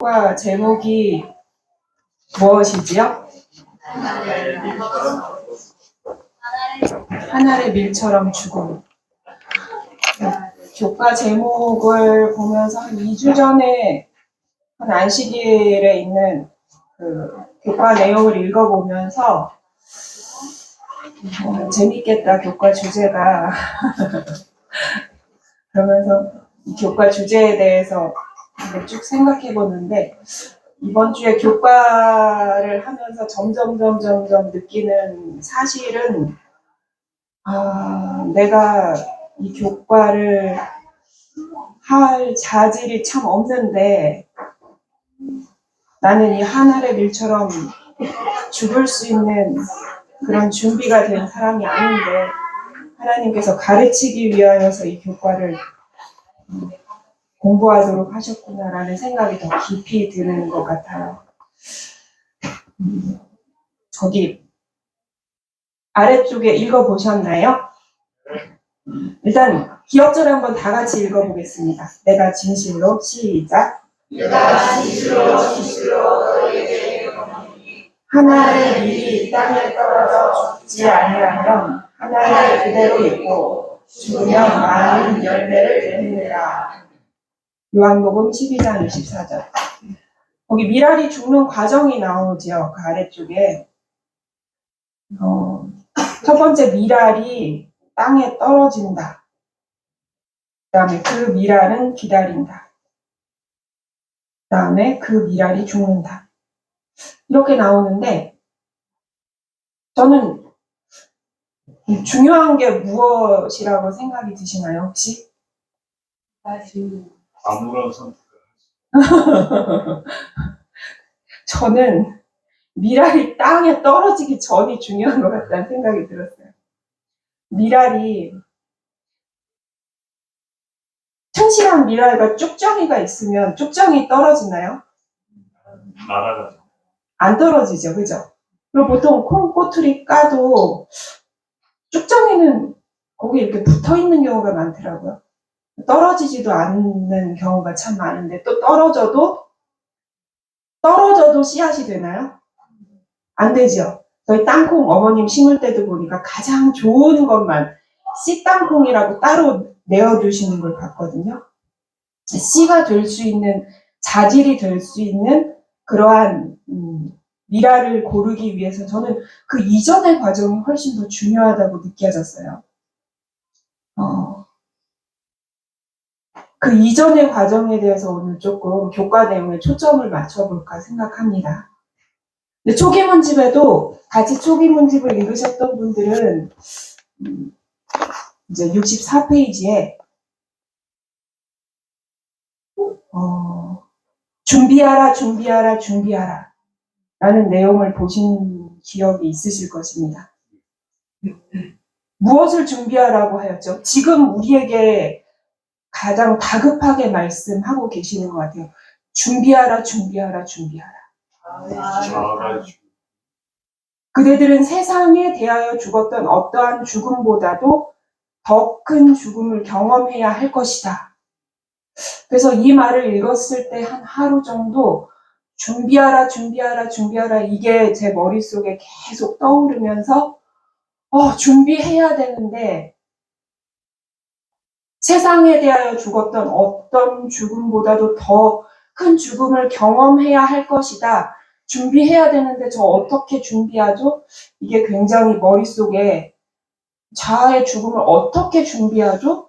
교과 제목이 무엇이지요? 하늘의 밀처럼 죽음. 교과 제목을 보면서 한 2주 전에 한 안식일에 있는 그 교과 내용을 읽어보면서 재밌겠다, 교과 주제가. 그러면서 이 교과 주제에 대해서 쭉 생각해 보는데, 이번 주에 교과를 하면서 점점 느끼는 사실은, 내가 이 교과를 할 자질이 참 없는데, 나는 이 하늘의 밀처럼 죽을 수 있는 그런 준비가 된 사람이 아닌데, 하나님께서 가르치기 위하여서 이 교과를 공부하도록 하셨구나라는 생각이 더 깊이 드는 것 같아요. 저기 아래쪽에 읽어보셨나요? 일단 기억절 한번 다 같이 읽어보겠습니다. 내가 진실로, 시작. 내가 진실로 너희에게 명하노니 하나의 밀이 땅에 떨어져 죽지 아니하면 하나에 그대로 있고 죽으면 많은 열매를 내느니라. 요한복음 12장 24절. 거기 밀알이 죽는 과정이 나오죠. 그 아래쪽에. 첫 번째, 밀알이 땅에 떨어진다. 그 다음에 그 밀알은 기다린다. 그 다음에 그 밀알이 죽는다. 이렇게 나오는데, 저는 중요한 게 무엇이라고 생각이 드시나요, 혹시? 아무런 선택을 저는 밀알이 땅에 떨어지기 전이 중요한 것 같다는 생각이 들었어요. 밀알이, 튼실한 밀알과 쭉정이가 있으면 쭉정이 떨어지나요? 날아가죠. 안 떨어지죠, 그죠? 그리고 보통 콩 꼬투리 까도 쭉정이는 거기 이렇게 붙어 있는 경우가 많더라고요. 떨어지지도 않는 경우가 참 많은데, 또 떨어져도 씨앗이 되나요? 안 되죠. 저희 땅콩 어머님 심을 때도 보니까 가장 좋은 것만 씨 땅콩이라고 따로 내어주시는 걸 봤거든요. 씨가 될 수 있는, 자질이 될 수 있는 그러한 밀알을 고르기 위해서 저는 그 이전의 과정이 훨씬 더 중요하다고 느껴졌어요. 그 이전의 과정에 대해서 오늘 조금 교과 내용에 초점을 맞춰볼까 생각합니다. 근데 초기문집에도 같이 초기문집을 읽으셨던 분들은 이제 64페이지에 준비하라 라는 내용을 보신 기억이 있으실 것입니다. 무엇을 준비하라고 하였죠? 지금 우리에게 가장 다급하게 말씀하고 계시는 것 같아요. 준비하라. 그대들은 세상에 대하여 죽었던 어떠한 죽음보다도 더 큰 죽음을 경험해야 할 것이다. 그래서 이 말을 읽었을 때 한 하루 정도 준비하라 이게 제 머릿속에 계속 떠오르면서 준비해야 되는데 세상에 대하여 죽었던 어떤 죽음보다도 더 큰 죽음을 경험해야 할 것이다. 준비해야 되는데 저 어떻게 준비하죠? 이게 굉장히 머릿속에 자아의 죽음을 어떻게 준비하죠?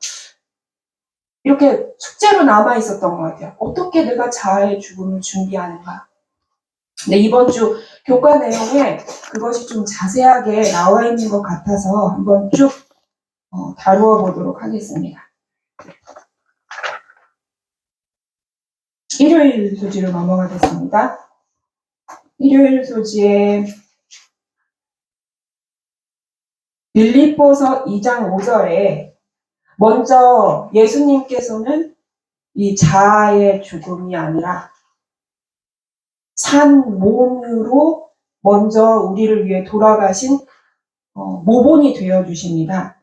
이렇게 숙제로 남아 있었던 것 같아요. 어떻게 내가 자아의 죽음을 준비하는가? 근데 이번 주 교과 내용에 그것이 좀 자세하게 나와 있는 것 같아서 한번 쭉 다루어 보도록 하겠습니다. 일요일 소지로 넘어가겠습니다. 일요일 소지에 빌립보서 2장 5절에 먼저 예수님께서는 이 자아의 죽음이 아니라 산 몸으로 먼저 우리를 위해 돌아가신 모본이 되어주십니다.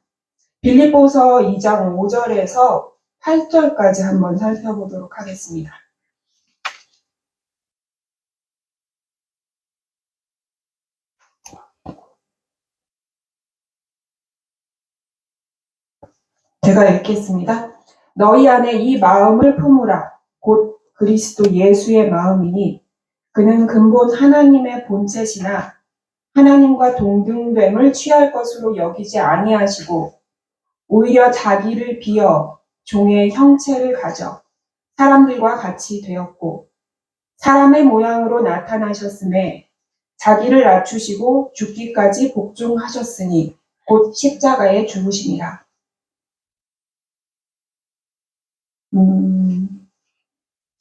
빌립보서 2장 5절에서 8절까지 한번 살펴보도록 하겠습니다. 제가 읽겠습니다. 너희 안에 이 마음을 품으라. 곧 그리스도 예수의 마음이니 그는 근본 하나님의 본체시나 하나님과 동등됨을 취할 것으로 여기지 아니하시고 오히려 자기를 비어 종의 형체를 가져 사람들과 같이 되었고 사람의 모양으로 나타나셨음에 자기를 낮추시고 죽기까지 복종하셨으니 곧 십자가에 죽으심이라.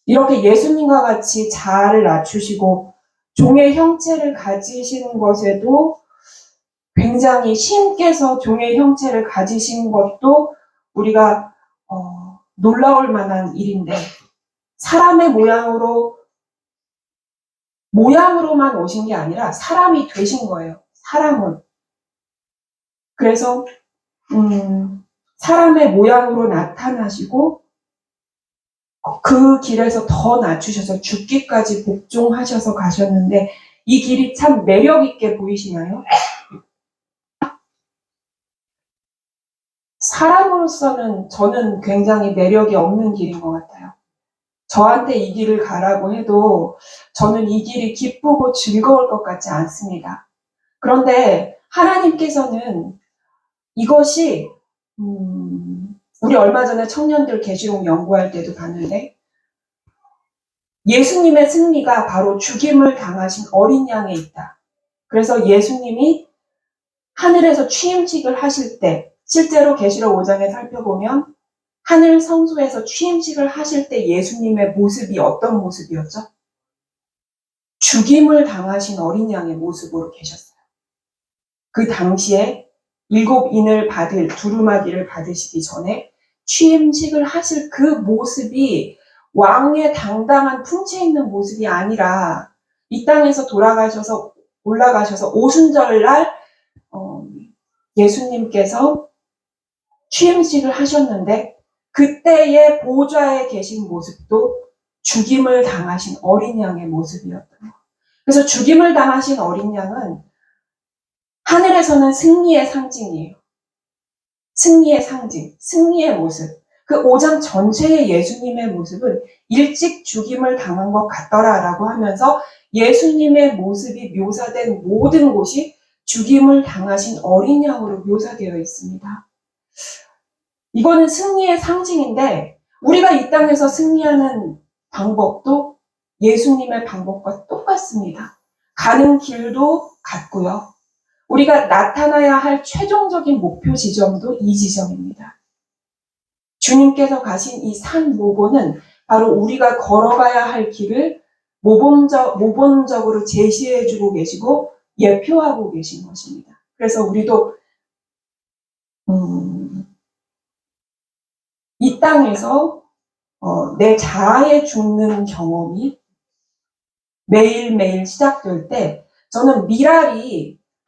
이렇게 예수님과 같이 자아를 낮추시고 종의 형체를 가지시는 것에도 굉장히 신께서 종의 형체를 가지신 것도 우리가 놀라울 만한 일인데 사람의 모양으로만 오신 게 아니라 사람이 되신 거예요. 사람은. 그래서 사람의 모양으로 나타나시고 그 길에서 더 낮추셔서 죽기까지 복종하셔서 가셨는데 이 길이 참 매력 있게 보이시나요? 사람으로서는 저는 굉장히 매력이 없는 길인 것 같아요. 저한테 이 길을 가라고 해도 저는 이 길이 기쁘고 즐거울 것 같지 않습니다. 그런데 하나님께서는 이것이 우리 얼마 전에 청년들 계시록 연구할 때도 봤는데 예수님의 승리가 바로 죽임을 당하신 어린 양에 있다. 그래서 예수님이 하늘에서 취임식을 하실 때 실제로 계시록 5장에 살펴보면 하늘 성소에서 취임식을 하실 때 예수님의 모습이 어떤 모습이었죠? 죽임을 당하신 어린 양의 모습으로 계셨어요. 그 당시에 7인을 받을 두루마기를 받으시기 전에 취임식을 하실 그 모습이 왕의 당당한 풍채 있는 모습이 아니라 이 땅에서 올라가셔서 오순절날 예수님께서 취임식을 하셨는데 그때의 보좌에 계신 모습도 죽임을 당하신 어린 양의 모습이었던 거예요. 그래서 죽임을 당하신 어린 양은 하늘에서는 승리의 상징이에요. 승리의 상징, 승리의 모습. 그 5장 전체의 예수님의 모습은 일찍 죽임을 당한 것 같더라라고 하면서 예수님의 모습이 묘사된 모든 곳이 죽임을 당하신 어린 양으로 묘사되어 있습니다. 이거는 승리의 상징인데 우리가 이 땅에서 승리하는 방법도 예수님의 방법과 똑같습니다. 가는 길도 같고요. 우리가 나타나야 할 최종적인 목표 지점도 이 지점입니다. 주님께서 가신 이 산 모본은 바로 우리가 걸어가야 할 길을 모본적으로 제시해주고 계시고 예표하고 계신 것입니다. 그래서 우리도 이 땅에서 내 자아에 죽는 경험이 매일매일 시작될 때 저는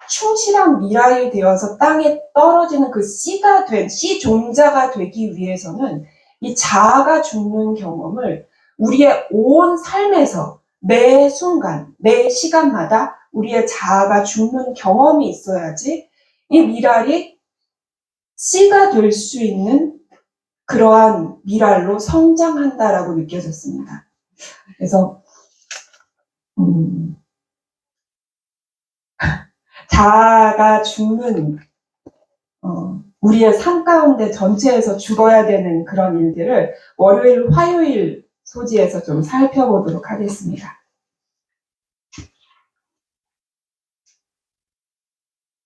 충실한 미랄이 되어서 땅에 떨어지는 그 씨 종자가 되기 위해서는 이 자아가 죽는 경험을 우리의 온 삶에서 매 순간, 매 시간마다 우리의 자아가 죽는 경험이 있어야지 이 미랄이 씨가 될 수 있는 그러한 미랄로 성장한다라고 느껴졌습니다. 그래서 자아가 죽는 우리의 삶 가운데 전체에서 죽어야 되는 그런 일들을 월요일, 화요일 소지에서 좀 살펴보도록 하겠습니다.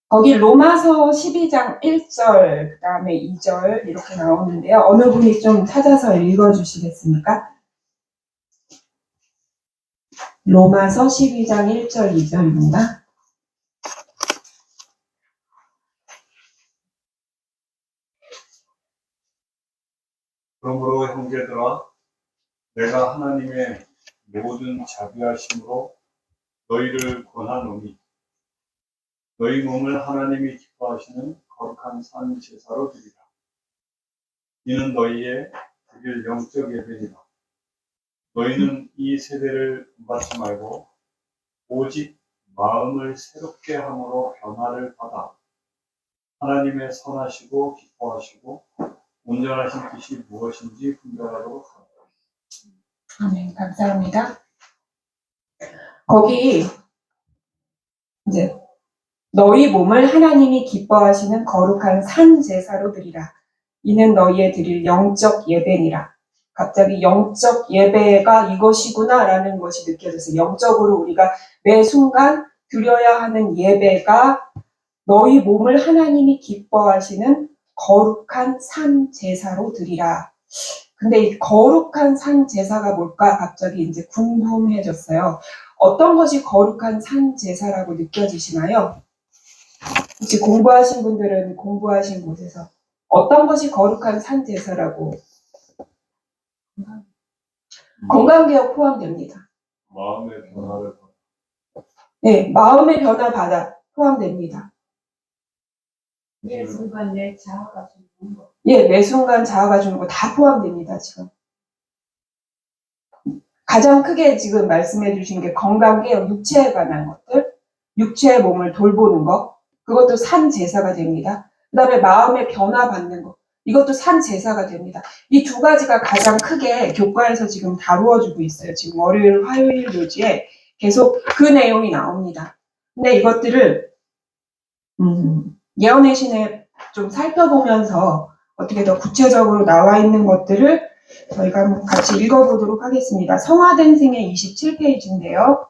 거기 로마서 12장 1절, 그 다음에 2절 이렇게 나오는데요. 어느 분이 좀 찾아서 읽어주시겠습니까? 로마서 12장 1절, 2절입니다. 그러므로 형제들아, 내가 하나님의 모든 자비하심으로 너희를 권하노니 너희 몸을 하나님이 기뻐하시는 거룩한 산 제사로 드리라. 이는 너희의 드릴 영적 예배니라. 너희는 이 세대를 본받지 말고 오직 마음을 새롭게 함으로 변화를 받아 하나님의 선하시고 기뻐하시고 온전하신 뜻이 무엇인지 분별하도록 하라. 아멘. 감사합니다. 거기 이제 너희 몸을 하나님이 기뻐하시는 거룩한 산 제사로 드리라. 이는 너희의 드릴 영적 예배니라. 갑자기 영적 예배가 이것이구나라는 것이 느껴져서 영적으로 우리가 매 순간 드려야 하는 예배가 너희 몸을 하나님이 기뻐하시는 거룩한 산 제사로 드리라. 근데 이 거룩한 산 제사가 뭘까 갑자기 이제 궁금해졌어요. 어떤 것이 거룩한 산 제사라고 느껴지시나요? 혹시 공부하신 분들은 공부하신 곳에서 어떤 것이 거룩한 산 제사라고? 건강개혁 포함됩니다. 마음의 변화를 네, 마음의 변화 받아 포함됩니다. 매 순간 내 자아가 주는 거. 예, 매 순간 자아가 주는 거 다 포함됩니다, 지금. 가장 크게 지금 말씀해 주신 게 건강개혁, 육체에 관한 것들, 육체의 몸을 돌보는 것, 그것도 산 제사가 됩니다. 그 다음에 마음의 변화 받는 것, 이것도 산 제사가 됩니다. 이 두 가지가 가장 크게 교과에서 지금 다루어주고 있어요. 지금 월요일, 화요일 교지에 계속 그 내용이 나옵니다. 근데 이것들을 예언의 신에 좀 살펴보면서 어떻게 더 구체적으로 나와 있는 것들을 저희가 한번 같이 읽어보도록 하겠습니다. 성화된 생애 27페이지인데요.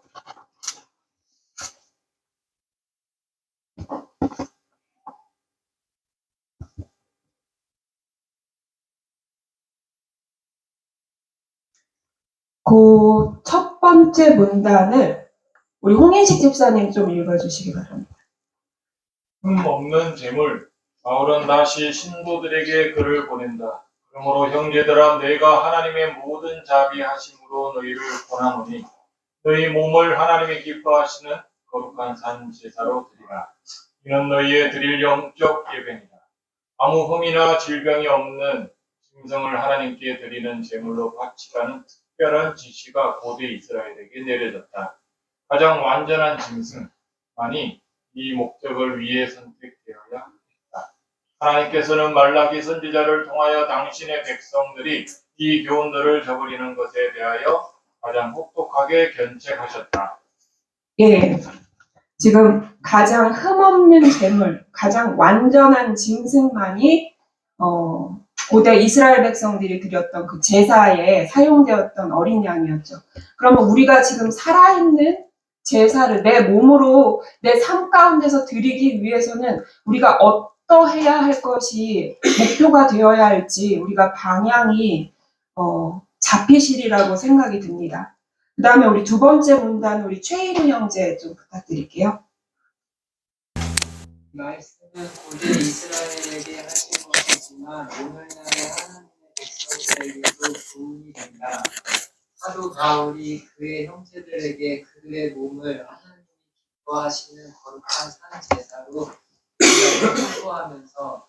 그 첫 번째 문단을 우리 홍인식 집사님 좀 읽어주시기 바랍니다. 흠 없는 재물. 바울은 다시 신도들에게 글을 보낸다. 그러므로 형제들아, 내가 하나님의 모든 자비하심으로 너희를 권하노니 너희 몸을 하나님이 기뻐하시는 거룩한 산 제사로 드리라. 이는 너희의 드릴 영적 예배니라. 아무 흠이나 질병이 없는 짐승을 하나님께 드리는 제물로 바치라는 특별한 지시가 고대 이스라엘에게 내려졌다. 가장 완전한 짐승만이 이 목적을 위해 선택되어야 했다. 하나님께서는 말라기 선지자를 통하여 당신의 백성들이 이 교훈들을 저버리는 것에 대하여 가장 혹독하게 견책하셨다. 예, 지금 가장 흠없는 재물, 가장 완전한 짐승만이 고대 이스라엘 백성들이 드렸던 그 제사에 사용되었던 어린 양이었죠. 그러면 우리가 지금 살아있는 제사를 내 몸으로 내 삶 가운데서 드리기 위해서는 우리가 어떠해야 할 것이 목표가 되어야 할지 우리가 방향이 잡히시리라고 생각이 듭니다. 그 다음에 우리 두 번째 문단 우리 최일우 형제 좀 부탁드릴게요. 말씀은 고대 이스라엘에게 하신 것이지만 오늘날의 하나님의 백성들에게도 도움이 된다. 사도 바울이 그의 형제들에게 그들의 몸을 하나님이 기뻐하시는 거룩한 산 제사로 선포하면서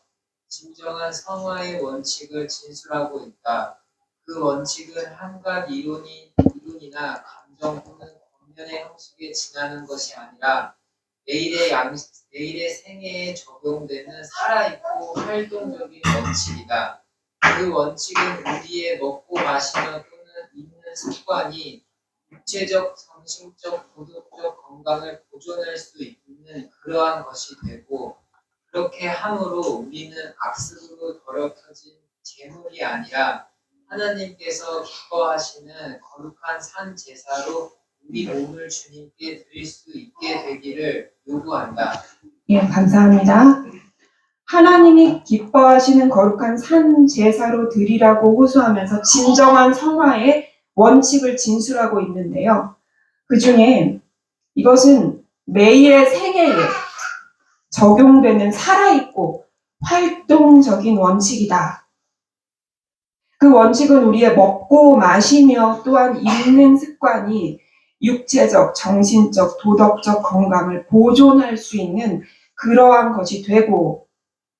진정한 성화의 원칙을 진술하고 있다. 그 원칙은 한갓 이론이나 감정 또는 권면의 형식에 지나는 것이 아니라 매일의 생애에 적용되는 살아있고 활동적인 원칙이다. 그 원칙은 우리의 먹고 마시며 또는 입는 습관이 육체적, 정신적, 도덕적 건강을 보존할 수 있는 그러한 것이 되고, 그렇게 함으로 우리는 악습으로 더럽혀진 재물이 아니라 하나님께서 기뻐하시는 거룩한 산 제사로 우리 몸을 주님께 드릴 수 있게 되기를 요구한다. 예, 감사합니다. 하나님이 기뻐하시는 거룩한 산 제사로 드리라고 호소하면서 진정한 성화의 원칙을 진술하고 있는데요. 그 중에 이것은 매일의 생애에 적용되는 살아있고 활동적인 원칙이다. 그 원칙은 우리의 먹고 마시며 또한 입는 습관이 육체적, 정신적, 도덕적 건강을 보존할 수 있는 그러한 것이 되고,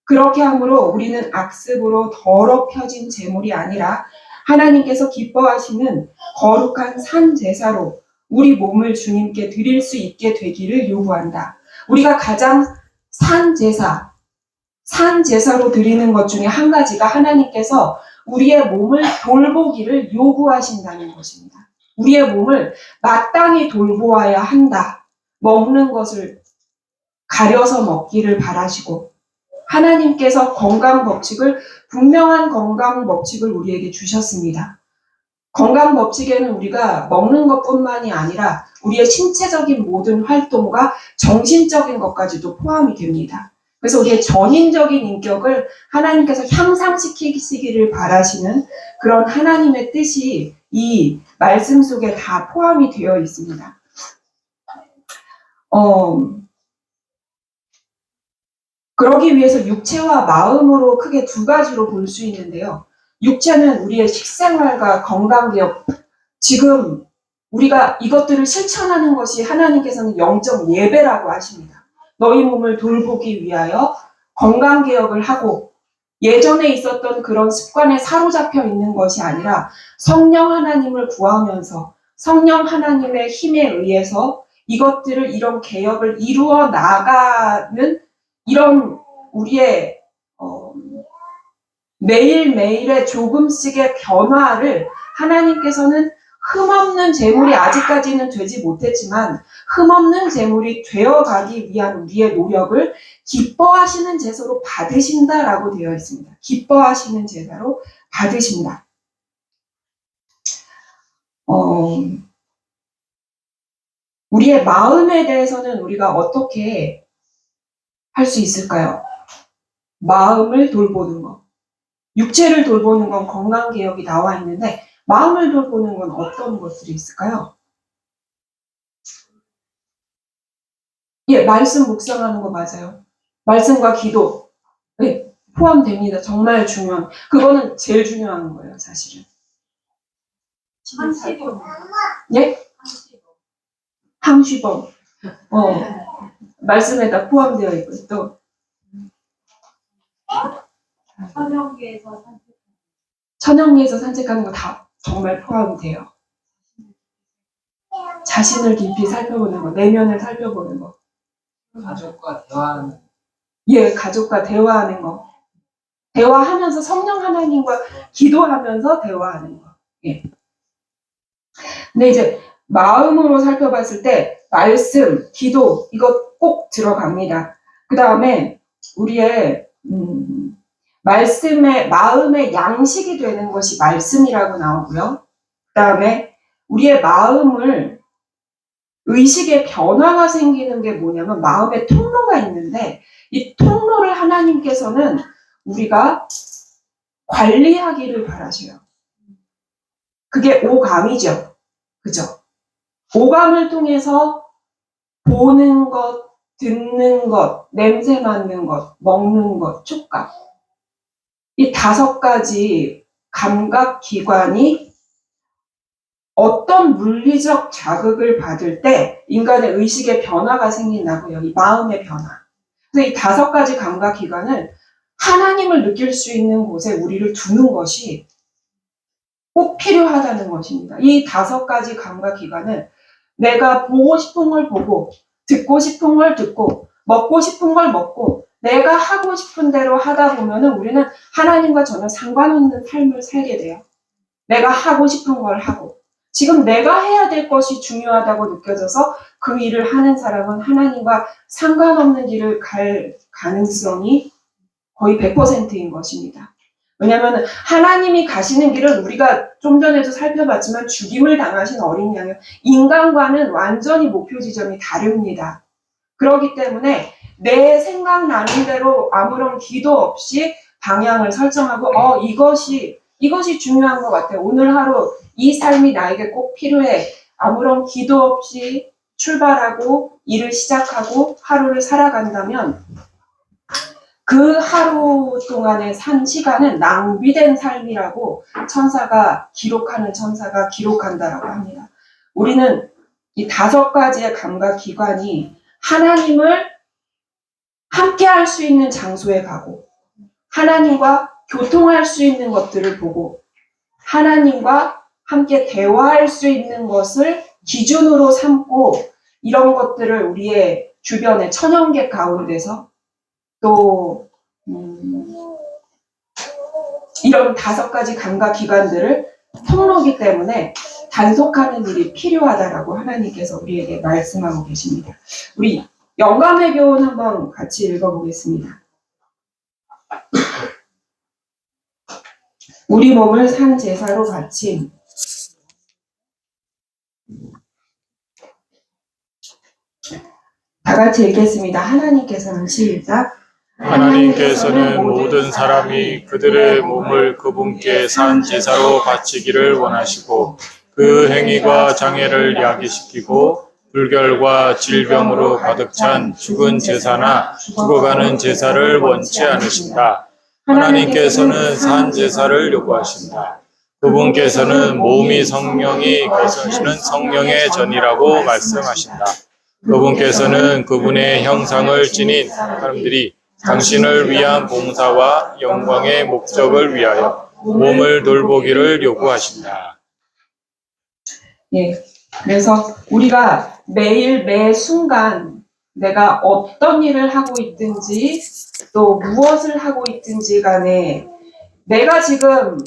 그렇게 함으로 우리는 악습으로 더럽혀진 재물이 아니라 하나님께서 기뻐하시는 거룩한 산 제사로 우리 몸을 주님께 드릴 수 있게 되기를 요구한다. 우리가 가장 산 제사, 산 제사로 드리는 것 중에 한 가지가 하나님께서 우리의 몸을 돌보기를 요구하신다는 것입니다. 우리의 몸을 마땅히 돌보아야 한다. 먹는 것을 가려서 먹기를 바라시고 하나님께서 분명한 건강 법칙을 우리에게 주셨습니다. 건강 법칙에는 우리가 먹는 것뿐만이 아니라 우리의 신체적인 모든 활동과 정신적인 것까지도 포함이 됩니다. 그래서 우리의 전인적인 인격을 하나님께서 향상시키시기를 바라시는 그런 하나님의 뜻이 이 말씀 속에 다 포함이 되어 있습니다. 그러기 위해서 육체와 마음으로 크게 두 가지로 볼 수 있는데요. 육체는 우리의 식생활과 건강개혁, 지금 우리가 이것들을 실천하는 것이 하나님께서는 영적 예배라고 하십니다. 너희 몸을 돌보기 위하여 건강개혁을 하고 예전에 있었던 그런 습관에 사로잡혀 있는 것이 아니라 성령 하나님을 구하면서 성령 하나님의 힘에 의해서 이런 개혁을 이루어 나가는 이런 우리의 매일매일의 조금씩의 변화를 하나님께서는 흠없는 제물이 아직까지는 되지 못했지만 흠없는 제물이 되어가기 위한 우리의 노력을 기뻐하시는 제사로 받으신다라고 되어 있습니다. 기뻐하시는 제사로 받으신다. 우리의 마음에 대해서는 우리가 어떻게 할 수 있을까요? 마음을 돌보는 것. 육체를 돌보는 건 건강개혁이 나와 있는데 마음을 돌보는 건 어떤 것들이 있을까요? 예, 말씀 묵상하는 거 맞아요. 말씀과 기도. 네, 포함됩니다. 정말 중요한. 그거는 제일 중요한 거예요, 사실은. 한시도. 예? 항시범. 말씀에 다 포함되어 있고 또 천연계에서 산책하는 거 다 정말 포함이 돼요. 자신을 깊이 살펴보는 거, 내면을 살펴보는 거. 가족과 대화하는 예, 가족과 대화하는 거. 대화하면서 성령 하나님과 기도하면서 대화하는 거. 예. 근데 이제 마음으로 살펴봤을 때 말씀, 기도 이거 꼭 들어갑니다. 그 다음에 우리의 마음의 양식이 되는 것이 말씀이라고 나오고요. 그 다음에 우리의 마음을 의식의 변화가 생기는 게 뭐냐면 마음의 통로가 있는데 이 통로를 하나님께서는 우리가 관리하기를 바라셔요. 그게 오감이죠. 그죠? 오감을 통해서 보는 것, 듣는 것, 냄새 맡는 것, 먹는 것, 촉감. 이 5가지 감각 기관이 어떤 물리적 자극을 받을 때 인간의 의식의 변화가 생긴다고요. 이 마음의 변화. 그래서 이 5가지 감각 기관을 하나님을 느낄 수 있는 곳에 우리를 두는 것이 꼭 필요하다는 것입니다. 이 5가지 감각 기관을 내가 보고 싶은 걸 보고, 듣고 싶은 걸 듣고, 먹고 싶은 걸 먹고, 내가 하고 싶은 대로 하다 보면은 우리는 하나님과 전혀 상관없는 삶을 살게 돼요. 내가 하고 싶은 걸 하고, 지금 내가 해야 될 것이 중요하다고 느껴져서 그 일을 하는 사람은 하나님과 상관없는 길을 갈 가능성이 거의 100%인 것입니다. 왜냐하면 하나님이 가시는 길은 우리가 좀 전에도 살펴봤지만 죽임을 당하신 어린 양은 인간과는 완전히 목표 지점이 다릅니다. 그렇기 때문에 내 생각나는 대로 아무런 기도 없이 방향을 설정하고 이것이 중요한 것 같아. 오늘 하루 이 삶이 나에게 꼭 필요해. 아무런 기도 없이 출발하고 일을 시작하고 하루를 살아간다면 그 하루 동안의 산 시간은 낭비된 삶이라고 천사가 기록한다라고 합니다. 우리는 이 5가지의 감각 기관이 하나님을 함께 할 수 있는 장소에 가고 하나님과 교통할 수 있는 것들을 보고 하나님과 함께 대화할 수 있는 것을 기준으로 삼고 이런 것들을 우리의 주변의 천연계 가운데서 또 이런 5가지 감각 기관들을 통로기 때문에 단속하는 일이 필요하다라고 하나님께서 우리에게 말씀하고 계십니다. 우리 영감의 교훈 한번 같이 읽어보겠습니다. 우리 몸을 산 제사로 바친 다 같이 읽겠습니다. 하나님께서는 시작. 하나님께서는 모든 사람이 그들의 몸을 그분께 산 제사로 바치기를 원하시고 그 행위가 장애를 야기시키고 불결과 질병으로 가득 찬 죽은 제사나 죽어가는 제사를 원치 않으신다. 하나님께서는 산 제사를 요구하신다. 그분께서는 몸이 성령이 거스시는 성령의 전이라고 말씀하신다. 그분께서는 그분의 형상을 지닌 사람들이 당신을 위한 봉사와 영광의 목적을 위하여 몸을 돌보기를 요구하신다. 예. 그래서 우리가 매일 매 순간 내가 어떤 일을 하고 있든지 또 무엇을 하고 있든지 간에 내가 지금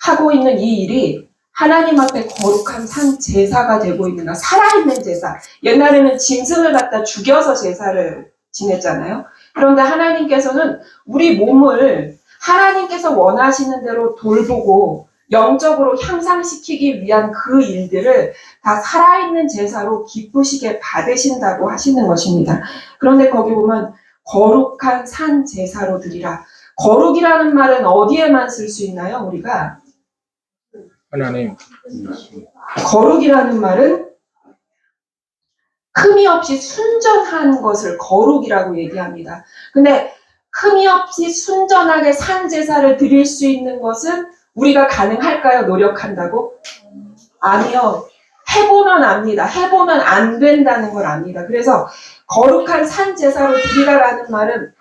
하고 있는 이 일이 하나님 앞에 거룩한 산 제사가 되고 있는가, 살아있는 제사. 옛날에는 짐승을 갖다 죽여서 제사를 지냈잖아요. 그런데 하나님께서는 우리 몸을 하나님께서 원하시는 대로 돌보고 영적으로 향상시키기 위한 그 일들을 다 살아있는 제사로 기쁘시게 받으신다고 하시는 것입니다. 그런데 거기 보면 거룩한 산 제사로 드리라. 거룩이라는 말은 어디에만 쓸 수 있나요, 우리가? 하나님, 거룩이라는 말은 흠이 없이 순전한 것을 거룩이라고 얘기합니다. 근데 흠이 없이 순전하게 산 제사를 드릴 수 있는 것은 우리가 가능할까요? 노력한다고? 아니요. 해보면 압니다. 해보면 안 된다는 걸 압니다. 그래서 거룩한 산 제사로 드리라라는 말은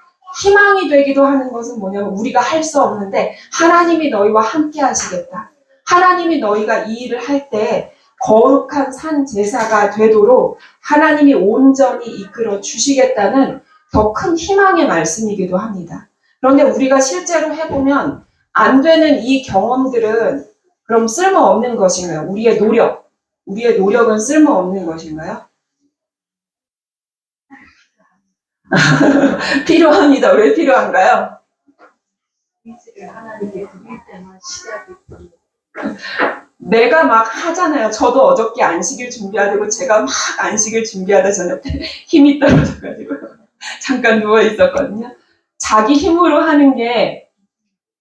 희망이 되기도 하는 것은 뭐냐면 우리가 할 수 없는데 하나님이 너희와 함께 하시겠다. 하나님이 너희가 이 일을 할 때 거룩한 산 제사가 되도록 하나님이 온전히 이끌어 주시겠다는 더 큰 희망의 말씀이기도 합니다. 그런데 우리가 실제로 해보면 안 되는 이 경험들은 그럼 쓸모없는 것인가요? 우리의 노력은 쓸모없는 것인가요? 필요합니다. 왜 필요한가요? 일을 하나님께 드릴 때만 시작이 내가 막 하잖아요. 저도 어저께 안식일 준비하고 제가 막 안식일 준비하다 저녁 때 힘이 떨어져가지고 잠깐 누워 있었거든요. 자기 힘으로 하는 게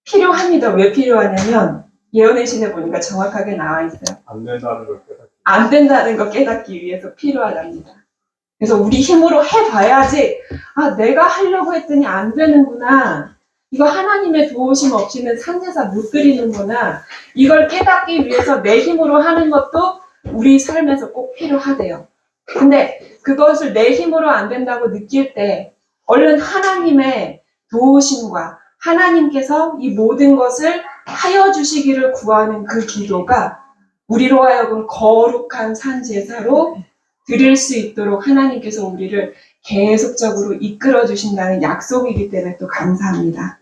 필요합니다. 왜 필요하냐면 예언의 신에 보니까 정확하게 나와 있어요. 안 된다는 걸 깨닫기. 안 된다는 거 깨닫기 위해서 필요하답니다. 그래서 우리 힘으로 해봐야지, 아, 내가 하려고 했더니 안 되는구나. 이거 하나님의 도우심 없이는 산제사 못 드리는구나. 이걸 깨닫기 위해서 내 힘으로 하는 것도 우리 삶에서 꼭 필요하대요. 근데 그것을 내 힘으로 안 된다고 느낄 때 얼른 하나님의 도우심과 하나님께서 이 모든 것을 하여 주시기를 구하는 그 기도가 우리로 하여금 거룩한 산제사로 드릴 수 있도록 하나님께서 우리를 계속적으로 이끌어 주신다는 약속이기 때문에 또 감사합니다.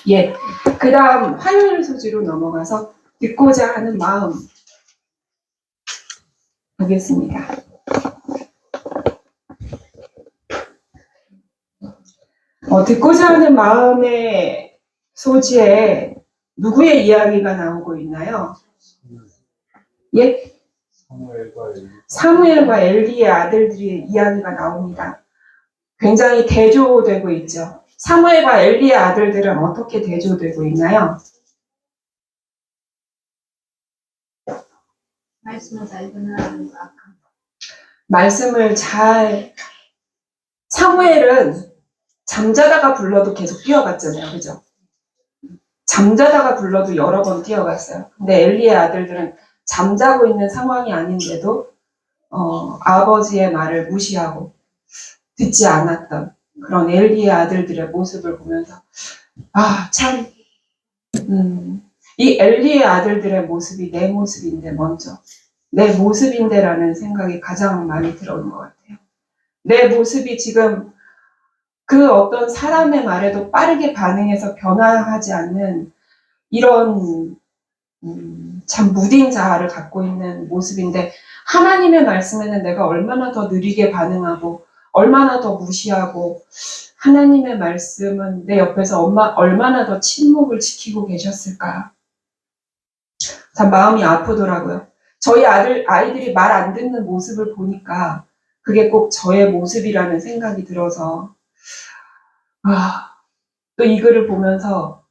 예, 그 다음 화요일 소지로 넘어가서 듣고자 하는 마음 보겠습니다. 듣고자 하는 마음의 소지에 누구의 이야기가 나오고 있나요? 예? 사무엘과 엘리의 아들들의 이야기가 나옵니다. 굉장히 대조되고 있죠. 사무엘과 엘리의 아들들은 어떻게 대조되고 있나요? 말씀을 잘 전하는 거 악한 말씀을 잘, 사무엘은 잠자다가 불러도 계속 뛰어갔잖아요. 그죠? 잠자다가 불러도 여러 번 뛰어갔어요. 근데 엘리의 아들들은 잠자고 있는 상황이 아닌데도 아버지의 말을 무시하고 듣지 않았던 그런 엘리의 아들들의 모습을 보면서 참 이 엘리의 아들들의 모습이 내 모습인데 먼저 내 모습인데라는 생각이 가장 많이 들어오는 것 같아요. 내 모습이 지금 그 어떤 사람의 말에도 빠르게 반응해서 변화하지 않는 이런 참 무딘 자아를 갖고 있는 모습인데, 하나님의 말씀에는 내가 얼마나 더 느리게 반응하고 얼마나 더 무시하고, 하나님의 말씀은 내 옆에서 얼마나 더 침묵을 지키고 계셨을까. 참 마음이 아프더라고요. 저희 아이들이 말 안 듣는 모습을 보니까 그게 꼭 저의 모습이라는 생각이 들어서, 또 이 글을 보면서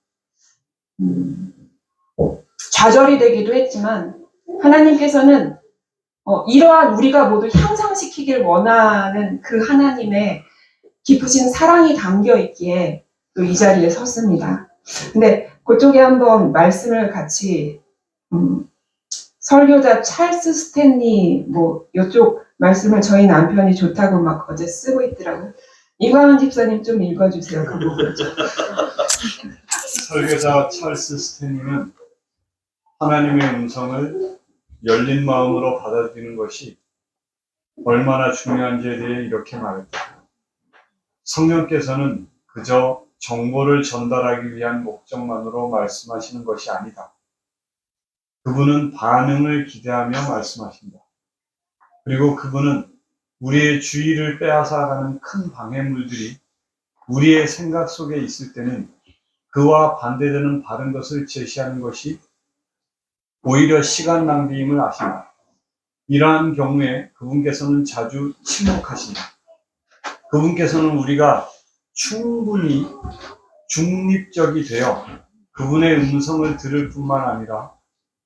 좌절이 되기도 했지만, 하나님께서는 이러한 우리가 모두 향상시키길 원하는 그 하나님의 깊으신 사랑이 담겨 있기에 또 이 자리에 섰습니다. 근데 그쪽에 한번 말씀을 같이 설교자 찰스 스탠리 이쪽 말씀을 저희 남편이 좋다고 막 어제 쓰고 있더라고요. 이광훈 집사님 좀 읽어주세요. 그 부분. 설교자 찰스 스탠리는 하나님의 음성을 열린 마음으로 받아들이는 것이 얼마나 중요한지에 대해 이렇게 말했다. 성령께서는 그저 정보를 전달하기 위한 목적만으로 말씀하시는 것이 아니다. 그분은 반응을 기대하며 말씀하신다. 그리고 그분은 우리의 주의를 빼앗아가는 큰 방해물들이 우리의 생각 속에 있을 때는 그와 반대되는 바른 것을 제시하는 것이 오히려 시간 낭비임을 아신다. 이러한 경우에 그분께서는 자주 침묵하신다. 그분께서는 우리가 충분히 중립적이 되어 그분의 음성을 들을 뿐만 아니라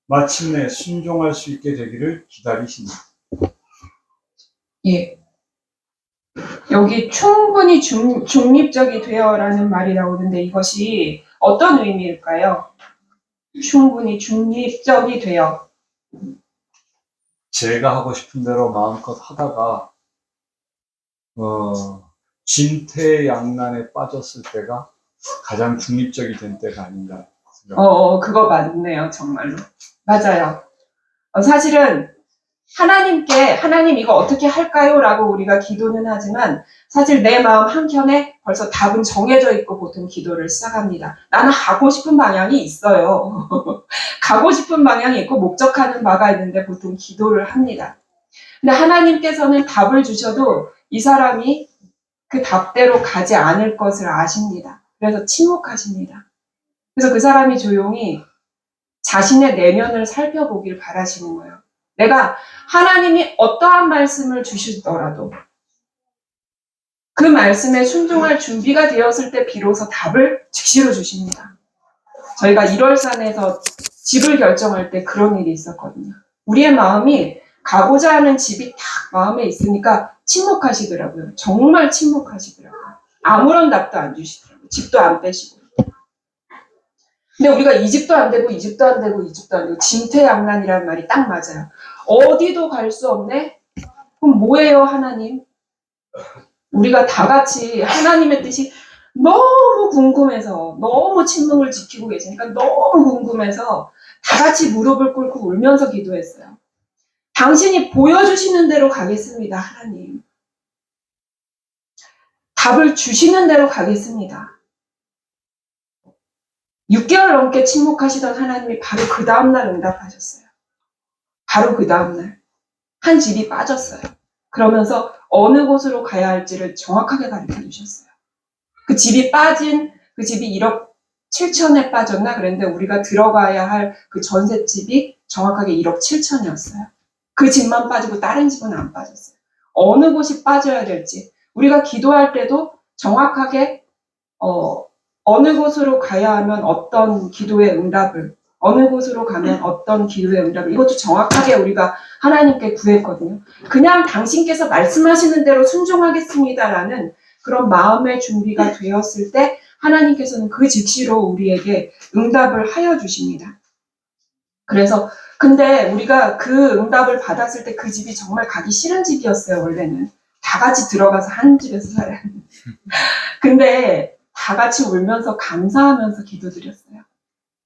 마침내 순종할 수 있게 되기를 기다리신다. 예. 여기 충분히 중립적이 되어라는 말이 나오는데, 이것이 어떤 의미일까요? 충분히 중립적이 되어. 제가 하고 싶은 대로 마음껏 하다가 진퇴양난에 빠졌을 때가 가장 중립적이 된 때가 아닌가. 그거 맞네요. 정말로. 맞아요. 사실은 하나님 이거 어떻게 할까요? 라고 우리가 기도는 하지만, 사실 내 마음 한켠에 벌써 답은 정해져 있고 보통 기도를 시작합니다. 나는 가고 싶은 방향이 있어요. 가고 싶은 방향이 있고 목적하는 바가 있는데 보통 기도를 합니다. 근데 하나님께서는 답을 주셔도 이 사람이 그 답대로 가지 않을 것을 아십니다. 그래서 침묵하십니다. 그래서 그 사람이 조용히 자신의 내면을 살펴보길 바라시는 거예요. 내가 하나님이 어떠한 말씀을 주시더라도 그 말씀에 순종할 준비가 되었을 때 비로소 답을 즉시로 주십니다. 저희가 1월산에서 집을 결정할 때 그런 일이 있었거든요. 우리의 마음이 가고자 하는 집이 딱 마음에 있으니까 침묵하시더라고요. 정말 침묵하시더라고요. 아무런 답도 안 주시더라고요. 집도 안 빼시고. 근데 우리가 이 집도 안 되고 이 집도 안 되고 이 집도 안 되고 진퇴양난이라는 말이 딱 맞아요. 어디도 갈 수 없네? 그럼 뭐예요, 하나님? 우리가 다 같이 하나님의 뜻이 너무 궁금해서, 너무 침묵을 지키고 계시니까 너무 궁금해서 다 같이 무릎을 꿇고 울면서 기도했어요. 당신이 보여주시는 대로 가겠습니다, 하나님. 답을 주시는 대로 가겠습니다. 6개월 넘게 침묵하시던 하나님이 바로 그 다음날 응답하셨어요. 바로 그 다음날. 한 집이 빠졌어요. 그러면서 어느 곳으로 가야 할지를 정확하게 가르쳐 주셨어요. 그 집이 1억 7천에 빠졌나 그랬는데, 우리가 들어가야 할 그 전셋집이 정확하게 1억 7천이었어요. 그 집만 빠지고 다른 집은 안 빠졌어요. 어느 곳이 빠져야 될지. 우리가 기도할 때도 정확하게 어느 곳으로 가야 하면 어떤 기도의 응답을, 어느 곳으로 가면 어떤 기도의 응답을, 이것도 정확하게 우리가 하나님께 구했거든요. 그냥 당신께서 말씀하시는 대로 순종하겠습니다라는 그런 마음의 준비가 되었을 때 하나님께서는 그 즉시로 우리에게 응답을 하여 주십니다. 그래서 근데 우리가 그 응답을 받았을 때 그 집이 정말 가기 싫은 집이었어요. 원래는 다 같이 들어가서 한 집에서 살아야 하는데, 근데 다 같이 울면서 감사하면서 기도드렸어요.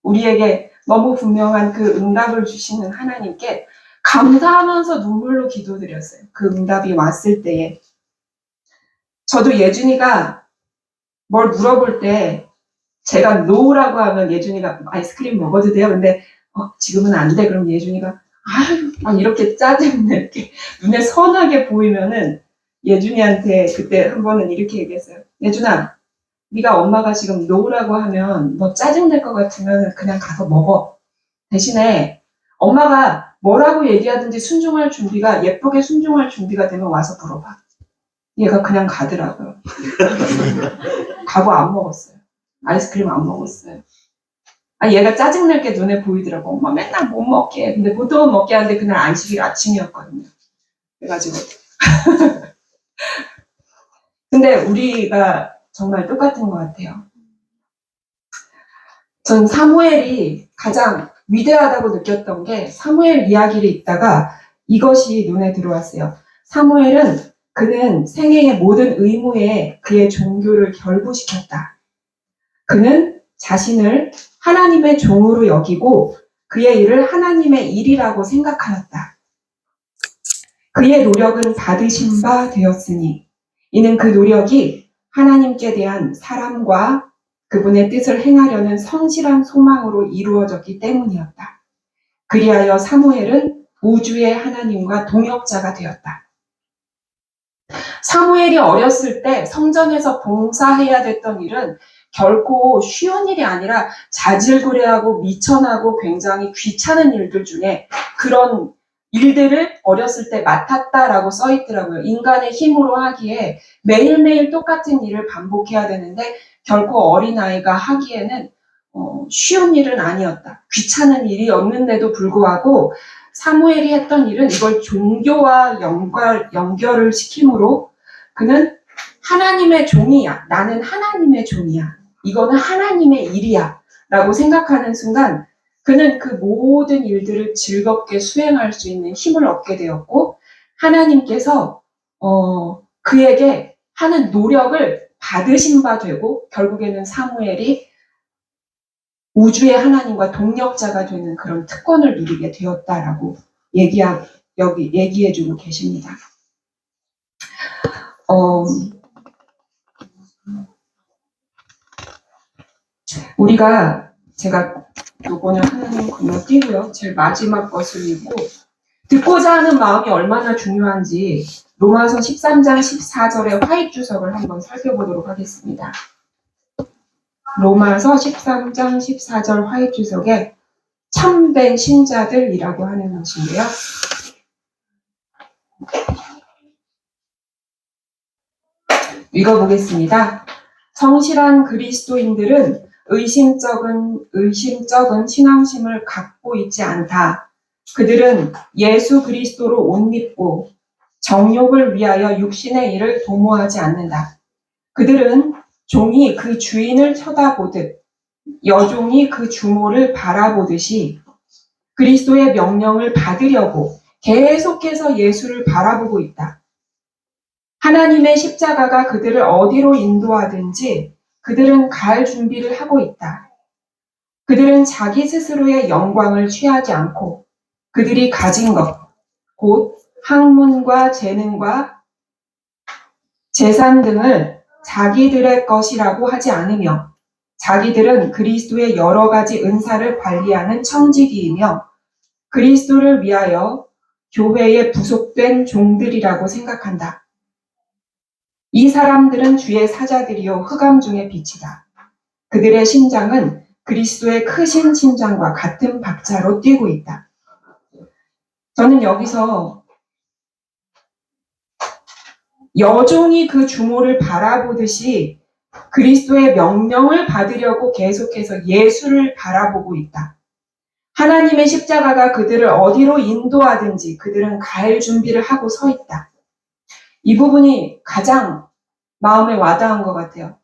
우리에게 너무 분명한 그 응답을 주시는 하나님께 감사하면서 눈물로 기도드렸어요. 그 응답이 왔을 때에. 저도 예준이가 뭘 물어볼 때 제가 노라고 하면 예준이가 아이스크림 먹어도 돼요? 근데 지금은 안 돼. 그럼 예준이가 아유 막 이렇게 짜증내게 눈에 선하게 보이면은 예준이한테 그때 한 번은 이렇게 얘기했어요. 예준아, 네가 엄마가 지금 노라고 하면 너 짜증낼 것 같으면 그냥 가서 먹어. 대신에 엄마가 뭐라고 얘기하든지 순종할 준비가 예쁘게 순종할 준비가 되면 와서 물어봐. 얘가 그냥 가더라고요. 가고 안 먹었어요. 아이스크림 안 먹었어요. 얘가 짜증낼 게 눈에 보이더라고. 엄마 맨날 못 먹게 해. 근데 보통은 먹게 하는데 그날 안식일 아침이었거든요. 그래가지고 근데 우리가 정말 똑같은 것 같아요. 전 사무엘이 가장 위대하다고 느꼈던 게 사무엘 이야기를 읽다가 이것이 눈에 들어왔어요. 사무엘은 그는 생애의 모든 의무에 그의 종교를 결부시켰다. 그는 자신을 하나님의 종으로 여기고 그의 일을 하나님의 일이라고 생각하였다. 그의 노력은 받으신 바 되었으니 이는 그 노력이 하나님께 대한 사랑과 그분의 뜻을 행하려는 성실한 소망으로 이루어졌기 때문이었다. 그리하여 사무엘은 우주의 하나님과 동역자가 되었다. 사무엘이 어렸을 때 성전에서 봉사해야 됐던 일은 결코 쉬운 일이 아니라 자질구레하고 미천하고 굉장히 귀찮은 일들 중에 그런 일들을 어렸을 때 맡았다라고 써있더라고요. 인간의 힘으로 하기에 매일매일 똑같은 일을 반복해야 되는데 결코 어린아이가 하기에는 쉬운 일은 아니었다. 귀찮은 일이었는데도 불구하고 사무엘이 했던 일은 이걸 종교와 연결을 시킴으로 그는 하나님의 종이야. 나는 하나님의 종이야. 이거는 하나님의 일이야. 라고 생각하는 순간 그는 그 모든 일들을 즐겁게 수행할 수 있는 힘을 얻게 되었고 하나님께서 그에게 하는 노력을 받으신 바 되고 결국에는 사무엘이 우주의 하나님과 동력자가 되는 그런 특권을 누리게 되었다라고 얘기해주고 계십니다. 제가 요거는 하나님 건너뛰고요. 제일 마지막 것을 읽고 듣고자 하는 마음이 얼마나 중요한지 로마서 13장 14절의 화입 주석을 한번 살펴보도록 하겠습니다. 로마서 13장 14절 화입 주석에 참된 신자들이라고 하는 것인데요. 읽어보겠습니다. 성실한 그리스도인들은 의심쩍은 신앙심을 갖고 있지 않다. 그들은 예수 그리스도로 옷 입고 정욕을 위하여 육신의 일을 도모하지 않는다. 그들은 종이 그 주인을 쳐다보듯 여종이 그 주모를 바라보듯이 그리스도의 명령을 받으려고 계속해서 예수를 바라보고 있다. 하나님의 십자가가 그들을 어디로 인도하든지 그들은 갈 준비를 하고 있다. 그들은 자기 스스로의 영광을 취하지 않고 그들이 가진 것, 곧 학문과 재능과 재산 등을 자기들의 것이라고 하지 않으며 자기들은 그리스도의 여러 가지 은사를 관리하는 청지기이며 그리스도를 위하여 교회에 부속된 종들이라고 생각한다. 이 사람들은 주의 사자들이요 흑암 중의 빛이다. 그들의 심장은 그리스도의 크신 심장과 같은 박자로 뛰고 있다. 저는 여기서 여종이 그 주모를 바라보듯이 그리스도의 명령을 받으려고 계속해서 예수를 바라보고 있다. 하나님의 십자가가 그들을 어디로 인도하든지 그들은 갈 준비를 하고 서 있다. 이 부분이 가장 마음에 와닿은 것 같아요.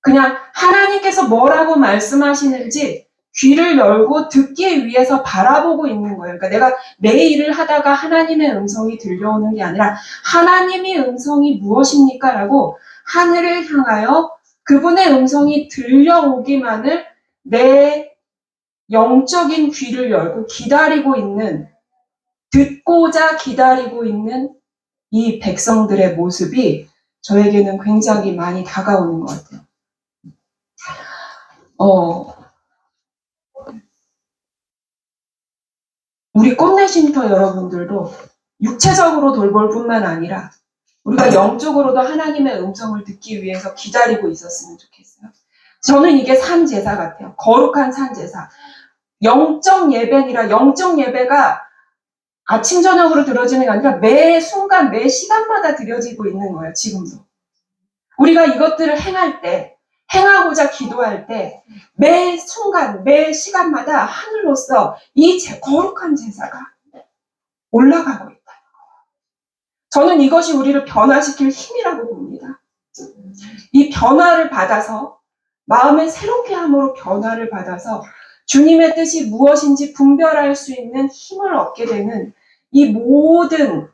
그냥 하나님께서 뭐라고 말씀하시는지 귀를 열고 듣기 위해서 바라보고 있는 거예요. 그러니까 내가 내 일을 하다가 하나님의 음성이 들려오는 게 아니라 하나님의 음성이 무엇입니까? 라고 하늘을 향하여 그분의 음성이 들려오기만을 내 영적인 귀를 열고 기다리고 있는, 듣고자 기다리고 있는 이 백성들의 모습이 저에게는 굉장히 많이 다가오는 것 같아요. 우리 꽃내쉼터 여러분들도 육체적으로 돌볼 뿐만 아니라 우리가 영적으로도 하나님의 음성을 듣기 위해서 기다리고 있었으면 좋겠어요. 저는 이게 산제사 같아요. 거룩한 산제사. 영적 예배니라 영적 예배가 아침 저녁으로 드려지는 게 아니라 매 순간 매 시간마다 드려지고 있는 거예요. 지금도. 우리가 이것들을 행할 때 행하고자 기도할 때 매 순간 매 시간마다 하늘로서 이 거룩한 제사가 올라가고 있다. 저는 이것이 우리를 변화시킬 힘이라고 봅니다. 이 변화를 받아서 마음의 새롭게 함으로 변화를 받아서 주님의 뜻이 무엇인지 분별할 수 있는 힘을 얻게 되는 이 모든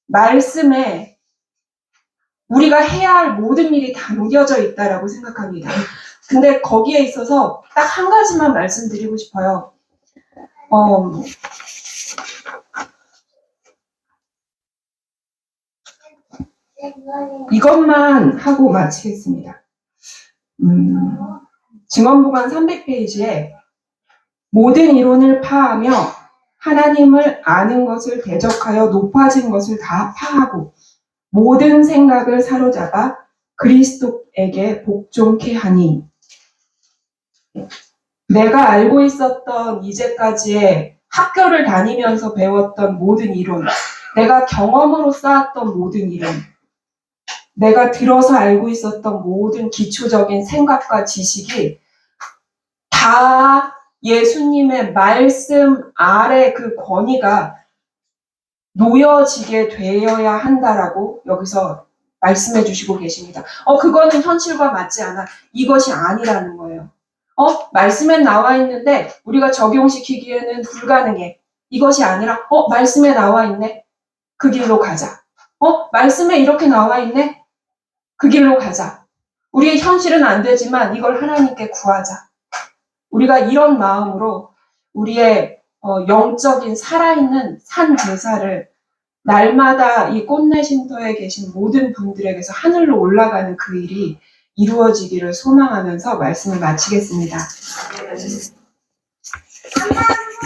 말씀에 우리가 해야 할 모든 일이 담겨져 있다라고 생각합니다. 근데 거기에 있어서 딱 한 가지만 말씀드리고 싶어요. 이것만 하고 마치겠습니다. 증언보관 300페이지에 모든 이론을 파하며 하나님을 아는 것을 대적하여 높아진 것을 다 파하고 모든 생각을 사로잡아 그리스도에게 복종케 하니 내가 알고 있었던 이제까지의 학교를 다니면서 배웠던 모든 이론, 내가 경험으로 쌓았던 모든 이론, 내가 들어서 알고 있었던 모든 기초적인 생각과 지식이 다 예수님의 말씀 아래 그 권위가 놓여지게 되어야 한다라고 여기서 말씀해 주시고 계십니다. 그거는 현실과 맞지 않아. 이것이 아니라는 거예요. 말씀에 나와 있는데 우리가 적용시키기에는 불가능해. 이것이 아니라 말씀에 나와 있네. 그 길로 가자. 말씀에 이렇게 나와 있네. 그 길로 가자. 우리의 현실은 안 되지만 이걸 하나님께 구하자. 우리가 이런 마음으로 우리의 영적인 살아있는 산 제사를 날마다 이 꽃내쉼터에 계신 모든 분들에게서 하늘로 올라가는 그 일이 이루어지기를 소망하면서 말씀을 마치겠습니다.